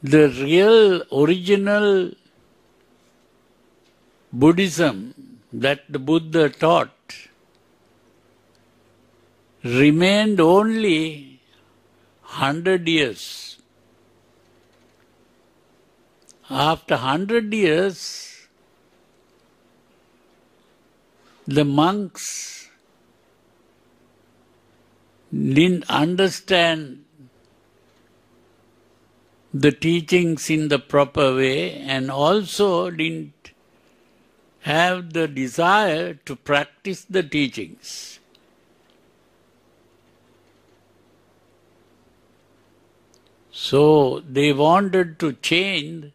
the real original Buddhism that the Buddha taught remained only 100 years. After 100 years, the monks didn't understand the teachings in the proper way and also didn't have the desire to practice the teachings. So they wanted to change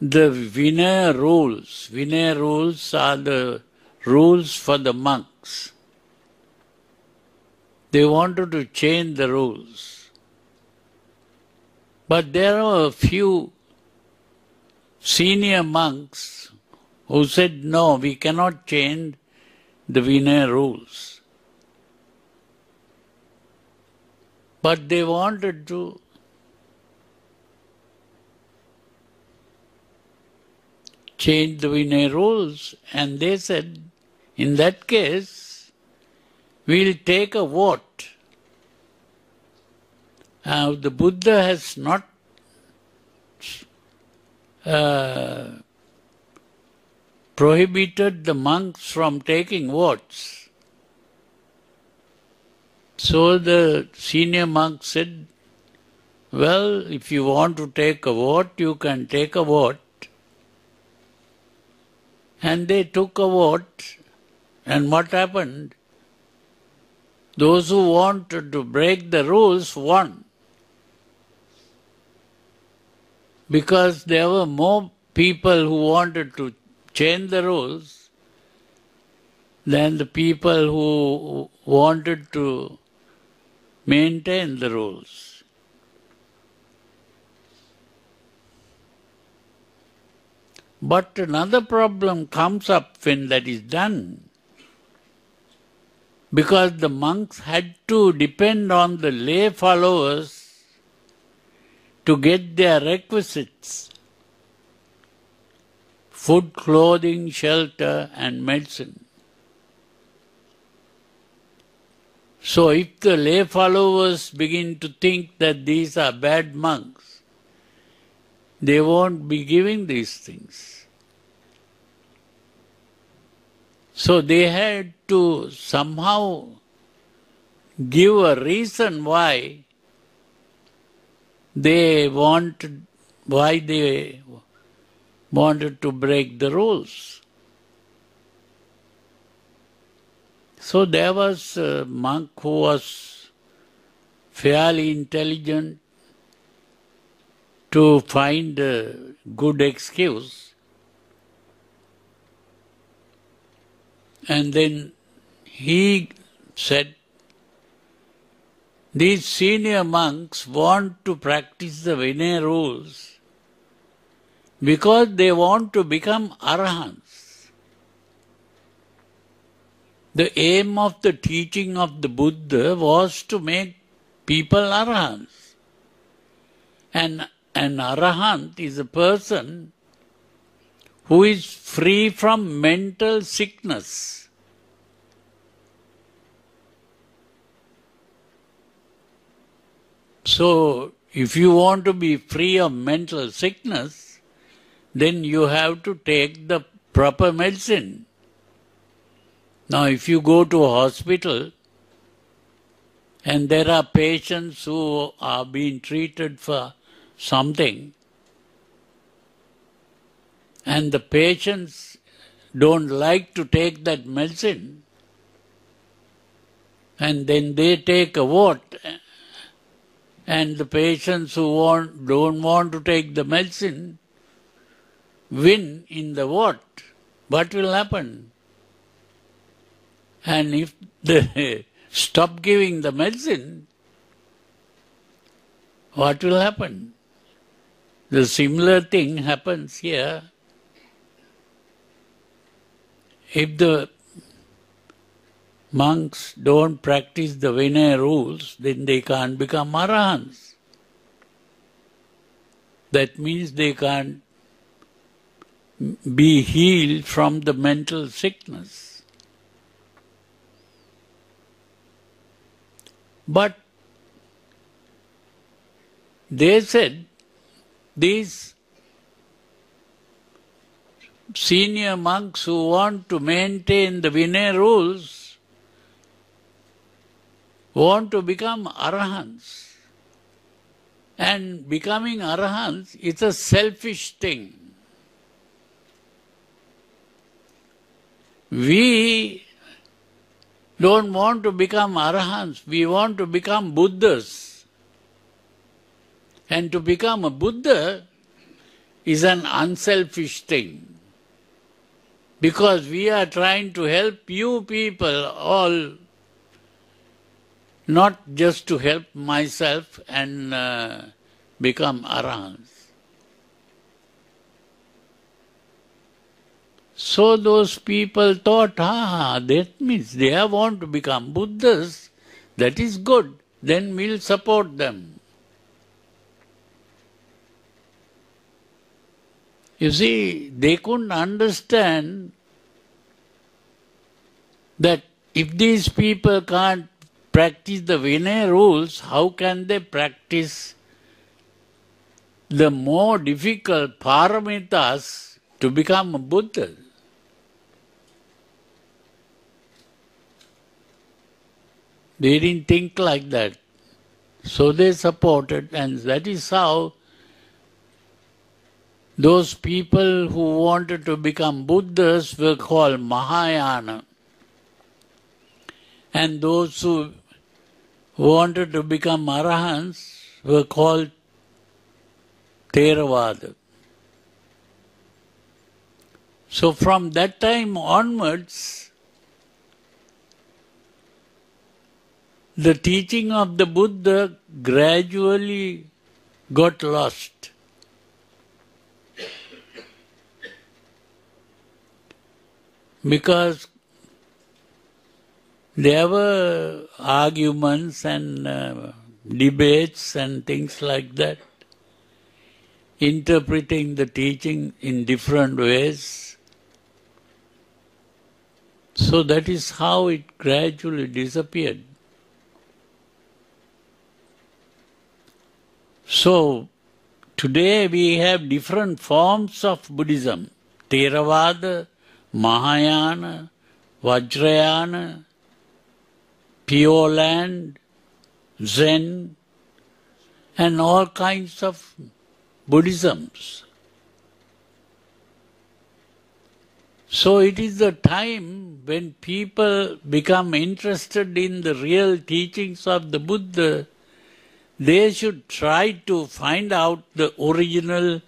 the Vinaya rules. Vinaya rules are the rules for the monks. They wanted to change the rules. But there are a few senior monks who said, no, we cannot change the Vinaya rules. But they wanted to change the Vinaya rules, and they said, in that case, we'll take a vote. Now, the Buddha has not prohibited the monks from taking votes. So the senior monk said, well, if you want to take a vote, you can take a vote. And they took a vote, and what happened? Those who wanted to break the rules won. Because there were more people who wanted to change the rules than the people who wanted to maintain the rules. But another problem comes up when that is done, because the monks had to depend on the lay followers to get their requisites: food, clothing, shelter, and medicine. So if the lay followers begin to think that these are bad monks, they won't be giving these things. So they had to somehow give a reason why they wanted to break the rules. So there was a monk who was fairly intelligent to find a good excuse, and then he said, these senior monks want to practice the Vinaya rules because they want to become arahants. The aim of the teaching of the Buddha was to make people arahants. And an arahant is a person who is free from mental sickness. So, if you want to be free of mental sickness, then you have to take the proper medicine. Now, if you go to a hospital and there are patients who are being treated for something, and the patients don't like to take that medicine, and then they take a vote, and the patients who don't want to take the medicine win in the vote, what will happen? And if they stop giving the medicine, what will happen? The similar thing happens here. If the monks don't practice the Vinaya rules, then they can't become arahants. That means they can't be healed from the mental sickness. But they said these senior monks who want to maintain the Vinaya rules want to become arahants. And becoming arahants is a selfish thing. We don't want to become arahants, we want to become Buddhas. And to become a Buddha is an unselfish thing. Because we are trying to help you people all, not just to help myself and become arahants. So those people thought, that means they want to become Buddhas, that is good, then we'll support them. You see, they couldn't understand that if these people can't practice the Vinaya rules, how can they practice the more difficult paramitas to become a Buddha? They didn't think like that. So they supported, and that is how those people who wanted to become Buddhas were called Mahayana. And those who wanted to become Arahants were called Theravada. So from that time onwards, the teaching of the Buddha gradually got lost. Because there were arguments and debates and things like that, interpreting the teaching in different ways. So that is how it gradually disappeared. So today we have different forms of Buddhism: Theravada, Mahayana, Vajrayana, Pure Land, Zen, and all kinds of Buddhisms. So it is the time when people become interested in the real teachings of the Buddha, they should try to find out the original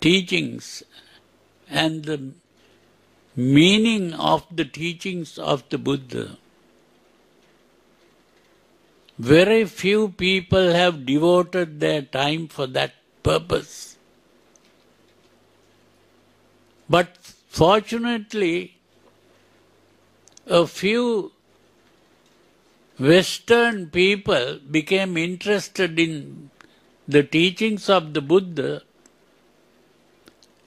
teachings and the meaning of the teachings of the Buddha. Very few people have devoted their time for that purpose. But fortunately, a few Western people became interested in the teachings of the Buddha,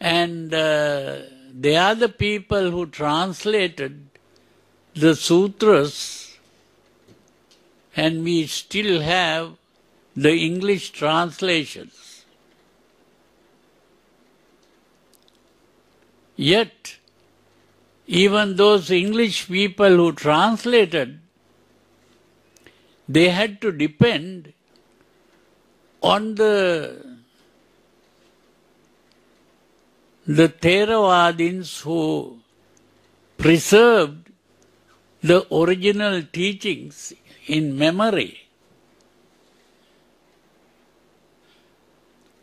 and they are the people who translated the sutras, and we still have the English translations. Yet, even those English people who translated, they had to depend on the Theravadins who preserved the original teachings in memory.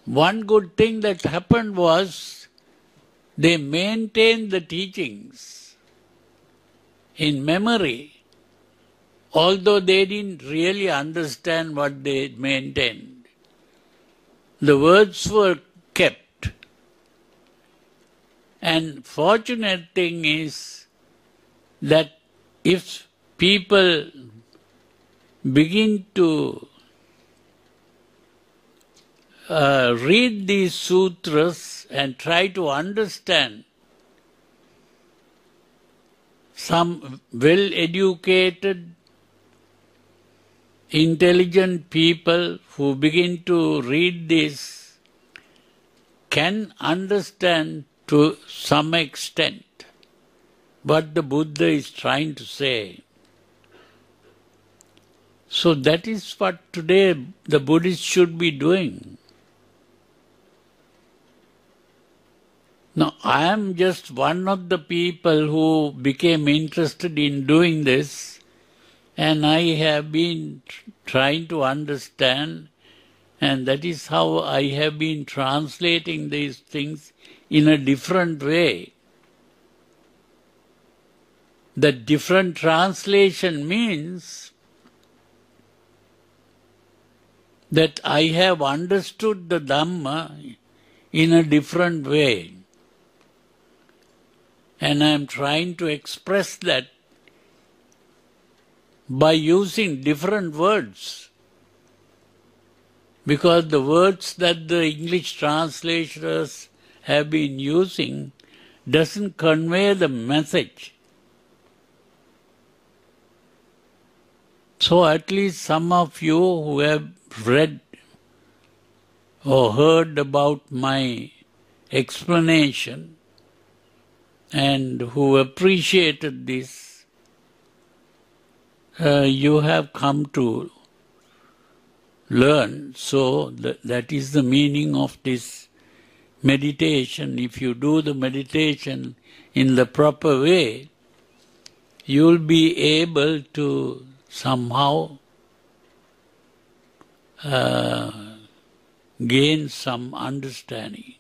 One good thing that happened was they maintained the teachings in memory, although they didn't really understand what they maintained. The words were kept. And fortunate thing is that if people begin to read these sutras and try to understand. Some well-educated, intelligent people who begin to read this can understand to some extent what the Buddha is trying to say. So that is what today the Buddhists should be doing. Now, I am just one of the people who became interested in doing this, and I have been trying to understand, and that is how I have been translating these things in a different way. The different translation means that I have understood the Dhamma in a different way. And I am trying to express that by using different words. Because the words that the English translators have been using doesn't convey the message. So at least some of you who have read or heard about my explanation and who appreciated this, you have come to learn. So that is the meaning of this meditation. If you do the meditation in the proper way, you will be able to somehow gain some understanding.